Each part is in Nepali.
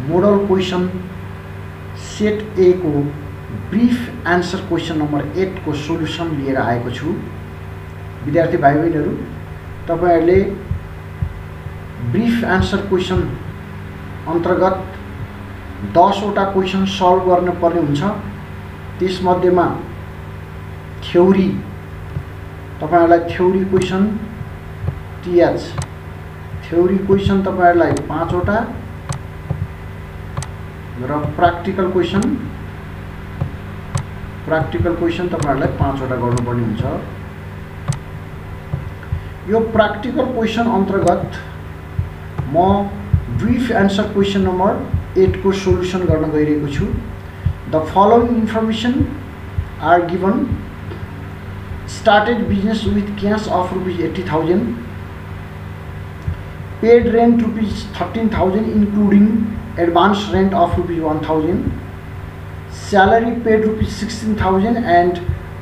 मोडल क्वेसन सेट ए को ब्रीफ आन्सर क्वेसन नम्बर 8 को सोल्युसन लिएर आएको छु। विद्यार्थी भाइ बहिनीहरू, तपाईहरुले ब्रीफ आन्सर क्वेसन अन्तर्गत 10 वटा क्वेसन सल्भ गर्न पर्ने हुन्छ। त्यसमध्येमा थ्योरी तपाईहरुलाई थ्योरी क्वेसन थ्योरी क्वेसन तपाईहरुलाई 5 वटा र प्र्याक्टिकल क्वेसन तपाईहरुलाई 5 वटा गर्नुपर्ने हुन्छ। यो प्र्याक्टिकल क्वेसन अन्तर्गत म ब्रीफ आन्सर क्वेसन नम्बर 8 को सोल्युसन गर्न गइरहेको छु। The following information are given. Started business with cash of ₹80,000, paid rent ₹13,000 including advance rent of ₹1,000, salary paid ₹16,000 and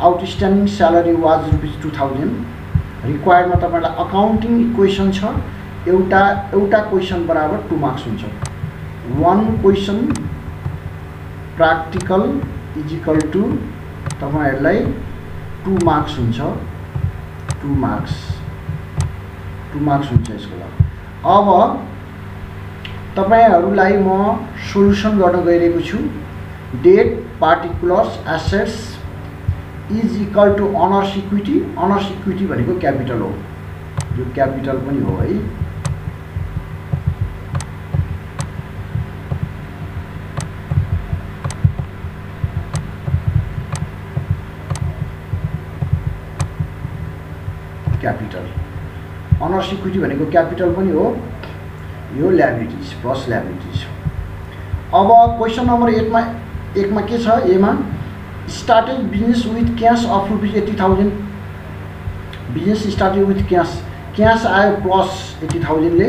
outstanding salary was ₹2,000. Required में तपाईलाई अकाउन्टिङ इक्वेसन छ। एउटा क्वेसन बराबर 2 मार्क्स हुन्छ। 1 question practical is equal to तपाईहरुलाई 2 मार्क्स हुन्छ। 2 मार्क्स हुन्छ यसको लागि। अब तपाईहरुलाई म सोल्युसन गर्न गइरहेको छु। Date particulars assets is equal to owner's equity. Owner's equity भनेको क्यापिटल हो। यो क्यापिटल पनि हो है। क्यापिटल अनर्स इक्विटी भनेको क्यापिटल पनि हो। यो ल्याबिलिटीज प्लस ल्याबिलिटीज। अब क्वेसन नम्बर 1 मा के छ? ए मा started business with cash of ₹80,000। Business started with cash आयो प्लस 80,000 ले।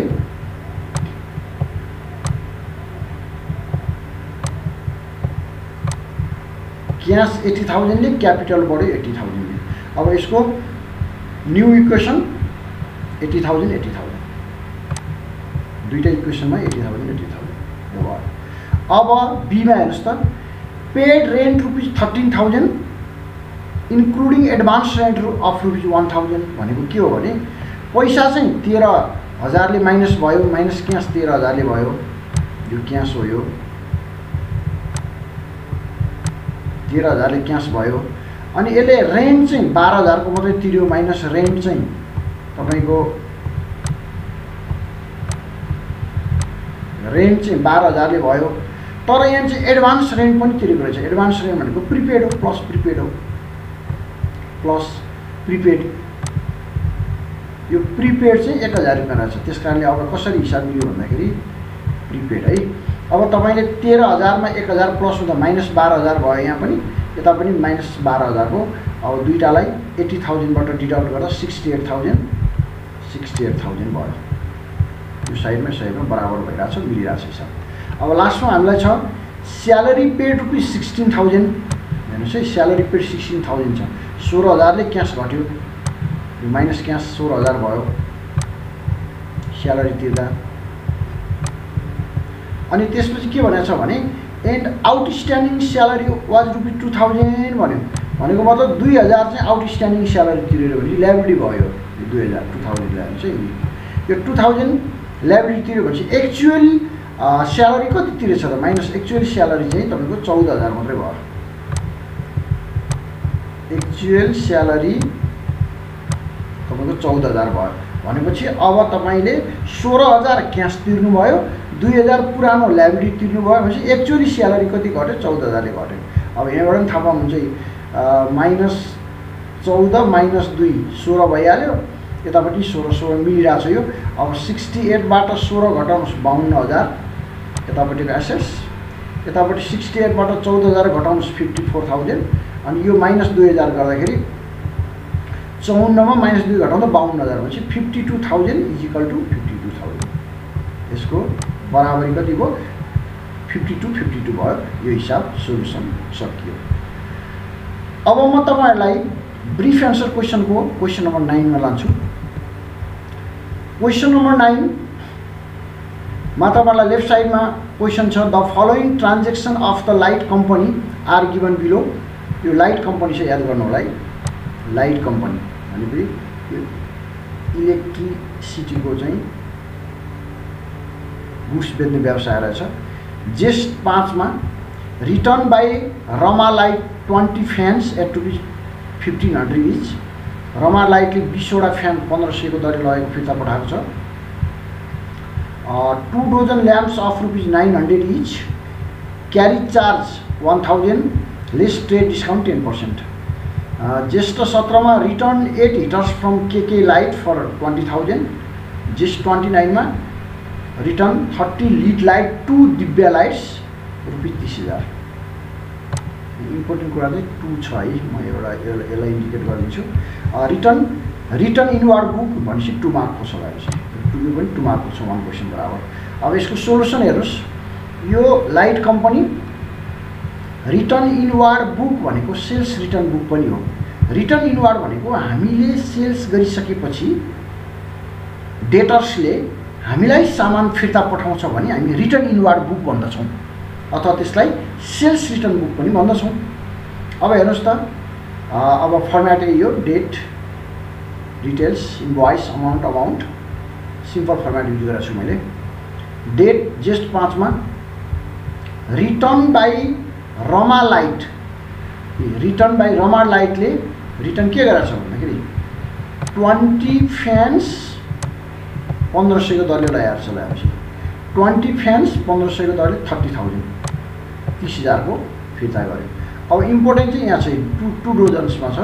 क्याश 80,000 ले, क्यापिटल बढ्यो 80,000 ले। अब यसको न्यू इक्वेसन 80,000 दुईटा इक्वेसनमा 80,000 यो भयो। अब बी मा हेर्नुस् त, paid rent ₹13,000 including advance rent of ₹1,000 भनेको के हो भने पैसा चाहिँ 13,000 ले माइनस भयो, माइनस क्यास 13,000 ले भयो। यो क्यास हो। यो 13,000 ले क्यास भयो। अनि यसले रेन्ट चाहिँ 12,000 को मात्रै तिर्यो, माइनस रेन्ट चाहिँ तपाईको रेन्ट चाहिँ 12,000 ले भयो। तर यहाँ चाहिँ एडभान्स रेन्ट पनि तिरेको रहेछ। एडभान्स रेन्ट भनेको प्रिपेड हो, प्लस प्रिपेड। यो प्रिपेड चाहिँ 1,000 रुपैयाँ रहेछ। त्यसकारणले अब कसरी हिसाब लियो भन्दाखेरि प्रिपेड है। अब तपाईले 13,000 मा 1,000 प्लस हुँदा माइनस 12,000 भयो। यहाँ पनि यता पनि माइनस 12,000 हो। अब दुईटालाई 80,000 बाट डिडक्ट गर्दा 68,000 भयो। यो साइडमा बराबर भइरहेछ, मिलिरहेछ हिसाब। अब लास्टमा हामीलाई छ स्यालेरी पेड ₹16,000। हेर्नुस् है, स्यालेरी पेड 16,000 छ। 16,000 ले क्यास घट्यो, यो माइनस क्यास 16,000 भयो स्यालेरी तिर्दा। अनि त्यसपछि के भनेको छ भने एन्ड आउटस्ट्यान्डिङ स्यालेरी वाज ₹2,000 भन्यो। भनेको मतलब 2,000 चाहिँ आउटस्ट्यान्डिङ स्यालेरी तिरेर भने ल्याबिलिटी भयो। यो 2,000 ल्याबिलिटी चाहिँ यो 2,000 ल्याबिलिटी तिर्यो भनेपछि एक्चुअल स्यालेरी कति तिरेछ त? माइनस एक्चुअल स्यालेरी चाहिँ तपाईको 14,000 मात्रै भयो। एक्चुअल स्यालेरी तपाईको 14,000 भयो भनेपछि अब तपाईले 16,000 क्यास तिर्नु भयो, 2,000 पुरानो ल्याबिलिटी तिर्नु भयो भनेपछि एक्चुअली स्यालेरी कति घट्यो? 14,000 ले घट्यो। अब यहाँबाट पनि थाहा पाउनुहुन्छ माइनस 14 माइनस 2 16 भइहाल्यो। यतापट्टि 16 मिलिरहेको छ यो। अब 68 बाट 16 घटाउनुस् 52,000 यतापट्टिको एसेट्स। यतापट्टि 68 बाट 14,000 घटाउनुस् 54,000। अनि यो माइनस 2,000 गर्दाखेरि 54 मा माइनस 2 घटाउँदा 52,000 भनेपछि 52,000 इज इक्वल टू 52,000। यसको बराबरी कति भयो? 52 भयो। यो हिसाब सोल्युसन सकियो। अब म तपाईहरुलाई ब्रीफ आन्सर क्वेसनको क्वेसन नम्बर 9 मा लान्छु। क्वेसन नम्बर 9 मात्रबाडलाई लेफ्ट साइडमा क्वेसन छ the following transaction of the light company are given below. यो लाइट कम्पनी चाहिँ याद गर्नु होला है, लाइट कम्पनी भनेपछि यो इलेक्ट्रिसिटीको चाहिँ गुड्स बेच्ने व्यवसाय रहेछ। जेस्ट 5 मा return by Rama light 20 fans at ₹1500 each. Rama लाइटले 20 वटा फ्यान 1500 को दरले लगेको फिर्ता पठाएको छ। 2 dozen lamps of ₹900 each, carry charge 1000, less trade discount 10%। Jestha 17 मा return 8 heaters from KK light for 20,000। Jestha 29 मा return 30 LED light 2 Divya lights ₹30,000। Important कुरा चाहिँ 2 छ है, म एउटा यसलाई इन्डिकेट गरिदिन्छु। रिटर्न इनवार्ड बुक भनेपछि 2 मार्कको छ गाइस, यो पनि 2 मार्कको छ, 1 क्वेसन बराबर। अब यसको सोलुसन हेर्नुस्, यो light company return inward book भनेको सेल्स रिटर्न बुक पनि हो। रिटर्न इनवार्ड भनेको हामीले सेल्स गरिसकेपछि डेटर्सले हामीलाई सामान फिर्ता पठाउँछ भने हामी रिटर्न इनवार्ड बुक भन्दछौँ, अथवा त्यसलाई सेल्स रिटर्न बुक पनि भन्दछौँ। अब हेर्नुहोस् त, अब फर्मेट यो date, details, invoice, amount, simple format use गरेको छु मैले। डेट जेस्ट 5 मा return by Rama light, return by Rama लाइटले रिटर्न के गरेछ भन्दाखेरि 20 फ्यान्स 1500 को दरले ल्याएर छ। ल्याएपछि 20 फ्यान्स 1500 को दरले 30,000, 30,000 को फिर्ता गर्यो। अब इम्पोर्टेन्ट चाहिँ यहाँ चाहिँ 2 डजन्समा छ।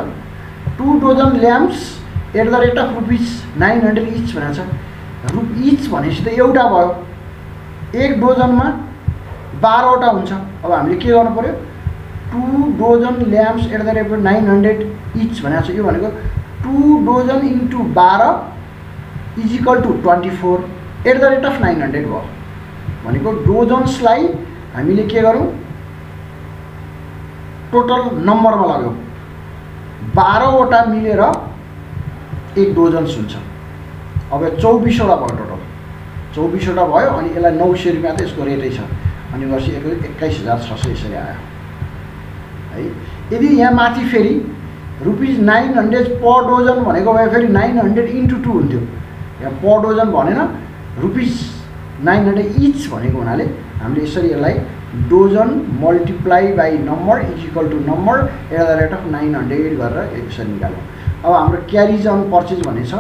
2 dozen lamps at the rate of ₹900 each भनेको छ। इच भनेपछि त एउटा भयो, 1 डजनमा 12 वटा हुन्छ। अब हामीले के गर्नु पर्यो, 2 dozen lamps at the rate of 900 each भनेको छ। यो भनेको 2 dozen into 12 is equal to 24 at the rate of 900 भयो। भनेको डोजन्सलाई हामीले के गरौँ, टोटल नम्बरमा लाग्यौँ, 12 वटा मिलेर 1 डोजन्स हुन्छ। अब 24 वटा भयो, टोटल 24 वटा भयो। अनि यसलाई 900 रुपियाँ त यसको रेटै छ, अनि वर्ष 21,600 यसरी आयो है। यदि यहाँ माथि फेरि ₹900 पर डोजन भनेको भए फेरि 900 इन्टु 2 हुन्थ्यो। यहाँ पर डोजन भनेन, ₹900 इच भनेको हुनाले हामीले यसरी यसलाई dozen multiply by number is equal to number at the rate of 900 गरेर यसरी निकाल्यौँ। अब हाम्रो क्यारिज अन पर्चेज भन्ने छ,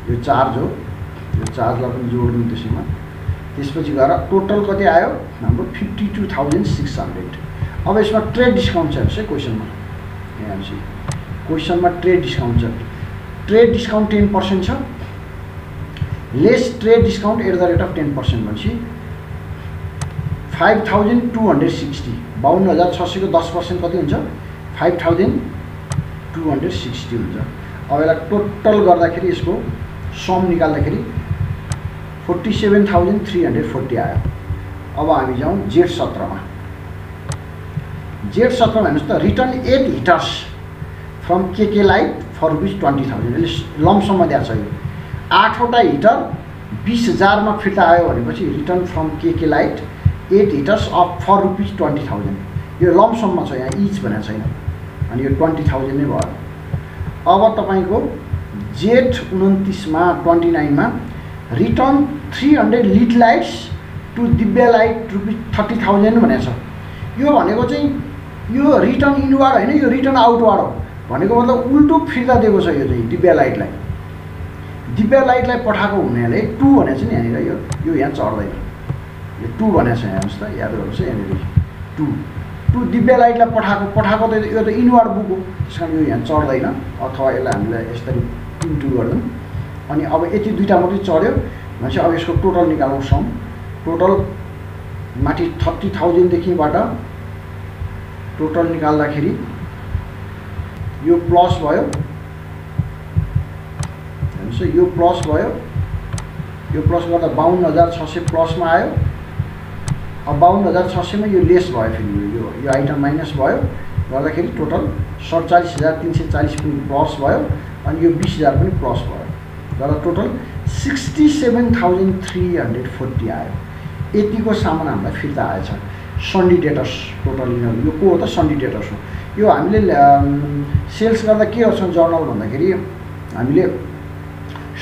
यो चार्ज हो, यो चार्जलाई पनि जोड्नु त्यसैमा। त्यसपछि गएर टोटल कति आयो हाम्रो 52,600। अब यसमा ट्रेड डिस्काउन्ट छ हेर्नुहोस् है क्वेसनमा, यहाँ हेर्नुहोस् क्वेसनमा ट्रेड डिस्काउन्ट छ। ट्रेड डिस्काउन्ट 10% छ, less trade discount at the rate of 10% भनेपछि 5,260, 52,600 को 10% कति हुन्छ, 5,260 हुन्छ। अब यसलाई टोटल गर्दाखेरि यसको सम निकाल्दाखेरि 47,340 आयो। अब हामी जाउँ जेठ 17 मा। जेठ 17 मा हेर्नुहोस् त, return 8 heaters from KK light for ₹20,000, यसले लमसममा दिएको छ। यो 8 वटा हिटर 20,000 मा फिर्ता आयो भनेपछि return from KK light 8 hitters of for ₹20,000, यो लमसममा छ, यहाँ इच भनेको छैन। अनि यो 20,000 नै भयो। अब तपाईँको जेठ 29 मा 29 मा return 300 lead lights to Divya light ₹30,000 भनेको छ। यो भनेको चाहिँ यो रिटर्न इनवार्ड होइन, यो रिटर्न आउटवार्ड हो। भनेको मतलब उल्टो फिर्ता दिएको छ यो चाहिँ दिव्या लाइटलाई। दिव्या लाइटलाई पठाएको हुनाले 2 भनेको छ नि यहाँनिर, यो यहाँ चढ्दैन, यो 2 भनेको छ यहाँ। हेर्नुहोस् त, याद गर्नुहोस् है, यहाँनिर 2 दिव्या लाइटलाई पठाएको त यो त इनवार्ड बुक हो, त्यस कारण यो यहाँ चढ्दैन। अथवा यसलाई हामीलाई यसरी 2 गर्छौँ। अनि अब यति दुईवटा मात्रै चढ्यो भनेपछि अब यसको टोटल निकालौँ सम। टोटल माथि 30,000 देखिबाट टोटल निकाल्दाखेरि यो प्लस भयो, हेर्नुहोस् यो प्लस भयो, यो प्लस गर्दा 52,600 प्लसमा आयो। अब 52,600 मा यो लेस भयो, फेरि यो आइटम माइनस भयो गर्दाखेरि टोटल 47,340 पनि प्लस भयो। अनि यो 20,000 पनि प्लस भयो, गर्दा टोटल 67,340 आयो। यतिको सामान हामीलाई फिर्ता आएछ। सन्डी डेटर्स टोटल यिनीहरू यो को हो त? सन्डी डेटर्स हो। यो हामीले सेल्स गर्दा के गर्छौँ जर्नल भन्दाखेरि हामीले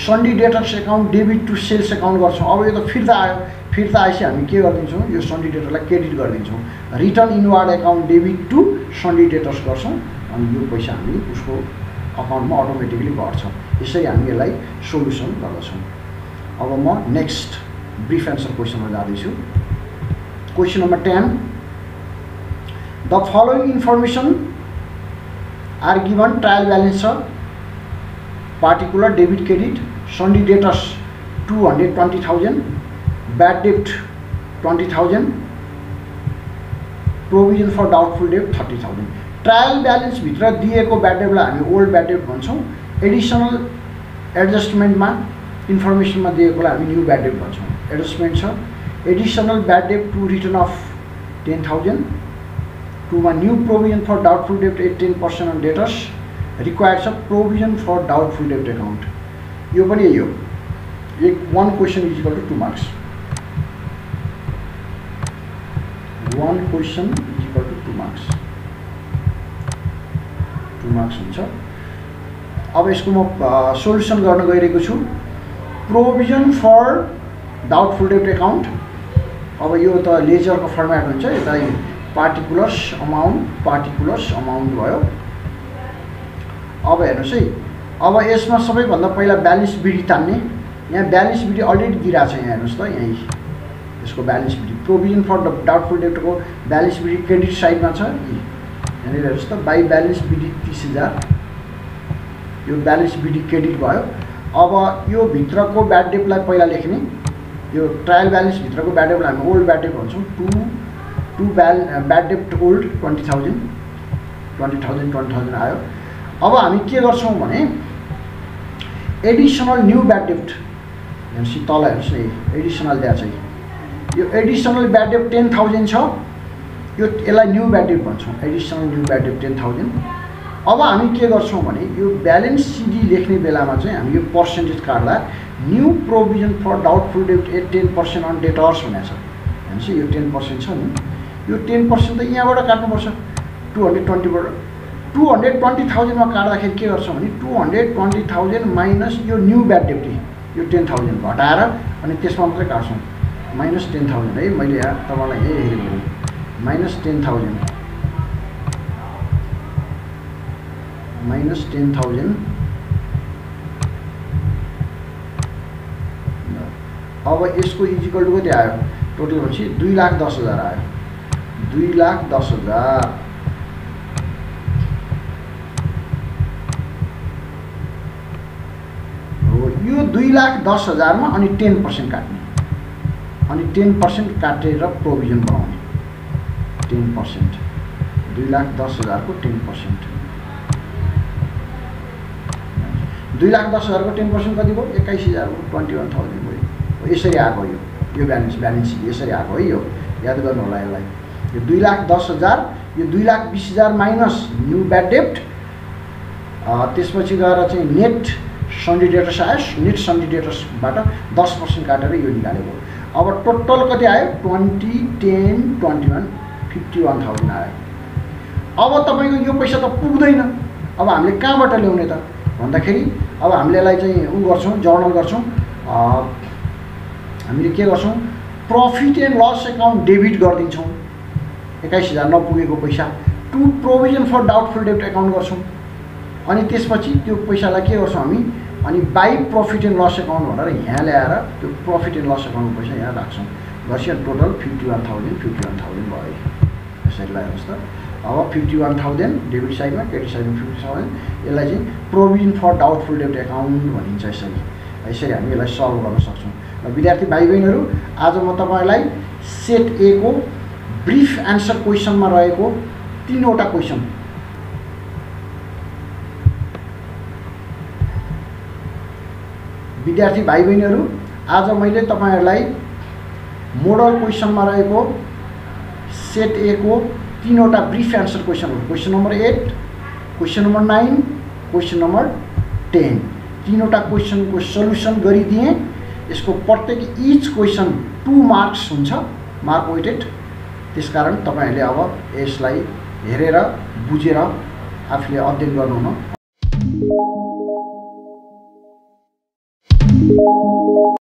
sundry debtors account debit to sales account गर्छौँ। अब यो त फिर्ता आयो, फिर्ता आएपछि हामी के गरिदिन्छौँ यो सन्डी डेटरलाई क्रेडिट गरिदिन्छौँ। Return inward account debit to sundry debtors गर्छौँ अनि यो पैसा हामी उसको अकाउन्टमा अटोमेटिकली घट्छ। यसरी हामी यसलाई सोल्युसन गर्दछौँ। अब म नेक्स्ट ब्रिफ एन्सर क्वेसनमा जाँदैछु। Question number 10, the following information are given. Trial balance छ, particular debit credit, sundry debtors 220,000, bad डेब्ट 20,000, प्रोभिजन फर डाउटफुल डेब्ट 30,000। ट्रायल ब्यालेन्सभित्र दिएको ब्याड डेब्टलाई हामी ओल्ड ब्याड डेब्ट भन्छौँ। एडिसनल एडजस्टमेन्टमा इन्फर्मेसनमा दिएकोलाई हामी न्यू ब्याड डेब्ट भन्छौँ। एडजस्टमेन्ट छ, एडिसनल ब्याड डेब्ट टु रिटर्न अफ 10,000, 2 मा न्यू प्रोभिजन फर डाउटफुल डेब्ट एट 10% अन डेटर्स, रिक्वायर्ड छ प्रोभिजन फर डाउटफुल डेब्ट एकाउन्ट। यो पनि यही हो, one question is equal to 2 marks. One question is equal to 2 marks. 2 marks हुन्छ। अब यसको म सोल्युसन गर्न गइरहेको छु। प्रोभिजन फर डाउटफुल डेब्ट एकाउन्ट, अब यो त लेजरको फर्मेट हुन्छ, यता पार्टिकुलर्स अमाउन्ट भयो। अब हेर्नुहोस् है, अब यसमा सबैभन्दा पहिला ब्यालेन्स बिडी तान्ने। यहाँ ब्यालेन्स बिडी अलरेडी दिइरहेको छ, यहाँ हेर्नुहोस् त, यहीँ यसको balance BD provision for doubtful डेब्टको ब्यालेन्स बिडी क्रेडिट साइडमा छ। यहाँनिर हेर्नुहोस् त, बाई ब्यालेन्स बिडी 30,000, यो ब्यालेन्स बिडी क्रेडिट भयो। अब यो भित्रको ब्याड डेब्टलाई पहिला लेख्ने। यो ट्रायल ब्यालेन्सभित्रको ब्याड डेब्टलाई हामी ओल्ड ब्याड डेब्ट भन्छौँ। टु ब्याड डेब्ट ओल्ड 20,000 आयो। अब हामी के गर्छौँ भने एडिसनल न्यू ब्याड डेब्ट, हेर्नुहोस् तल हेर्नुहोस् न, एडिसनल दिएको छ। यो एडिसनल ब्याड डेब्ट 10,000 छ, यसलाई न्यू ब्याड डेब्ट भन्छौँ। एडिसनल न्यू ब्याड डेब्ट 10,000। अब हामी के गर्छौँ भने यो ब्यालेन्स सिडी लेख्ने बेलामा चाहिँ हामी यो पर्सेन्टेज काट्दा न्यू प्रोभिजन फर डाउटफुल डेब्ट एट 10% अन डेटर्स भनेको छ। हेर्नुहोस् यो 10% छ नि, यो 10% त यहाँबाट काट्नुपर्छ। 220बाट 220,000 मा काट्दाखेरि के गर्छौँ भने 220,000 माइनस यो न्यू ब्याड डेब्ट यो 10,000 घटाएर अनि त्यसमा मात्रै काट्छौँ। माइनस 10,000 है, मैले यहाँ तपाईँलाई यही हेरेको माइनस 10,000 अब यसको इजिकल टु कति आयो? टोटल पछि 2,10,000 आयो। 2,10,000 यो 2,10,000 मा अनि 10% काट्ने, अनि 10% काटेर प्रोभिजन बनाउने। 10% 2,10,000 को 10%, 2,10,000 को 10% कति भयो? 21,000 हो, 21,000 भयो। यसरी आएको यो ब्यालेन्स यसरी आएको है। यो याद गर्नु होला यसलाई। यो 2,10,000, यो 2,20,000 माइनस न्यू ब्याड डेब्ट, त्यसपछि गएर चाहिँ नेट सन्डी डेटर्स आयो। नेट सन्डी डेटर्सबाट 10% काटेर यो निकालेको। अब टोटल कति आयो? 20, 10, 21, 51,000 आयो। अब तपाईँको यो पैसा त पुग्दैन। अब हामीले कहाँबाट ल्याउने त भन्दाखेरि अब हामीले यसलाई चाहिँ गर्छौँ, जर्नल गर्छौँ। हामीले के गर्छौँ? Profit and loss account debit गरिदिन्छौँ 21,000 नपुगेको पैसा, टु प्रोभिजन फर डाउटफुल डेब्ट एकाउन्ट गर्छौँ। अनि त्यसपछि त्यो पैसालाई के गर्छौँ हामी? अनि by profit and loss account भनेर यहाँ ल्याएर त्यो प्रफिट एन्ड लस एकाउन्टको पैसा यहाँ राख्छौँ। वर्ष टोटल 51,000 भयो। यसरी हेर्नुहोस् त। अब 51,000 डेबिट साइडमा, क्रेडिट साइडमा 50,000, यसलाई चाहिँ प्रोभिजन फर डाउटफुल डेब्ट एकाउन्ट भनिन्छ। यसरी हामी यसलाई सल्भ गर्न सक्छौँ। विद्यार्थी भाइ बहिनीहरू, आज म तपाईँलाई सेट ए को ब्रिफ एन्सर क्वेसनमा रहेको 3वटा क्वेसन विद्यार्थी भाइ बहिनीहरू, आज मैले तपाईँहरूलाई मोडल क्वेसनमा रहेको सेट ए को 3वटा ब्रिफ एन्सर क्वेसनहरू, question number 8, question number 9, question number 10, तीनवटा क्वेसनको सल्युसन गरिदिएँ। यसको प्रत्येक इच क्वेसन 2 मार्क्स हुन्छ, मार्क वेटेड। त्यसकारण तपाईहरुले अब यसलाई हेरेर बुझेर आफूले अध्ययन गर्नुहुन।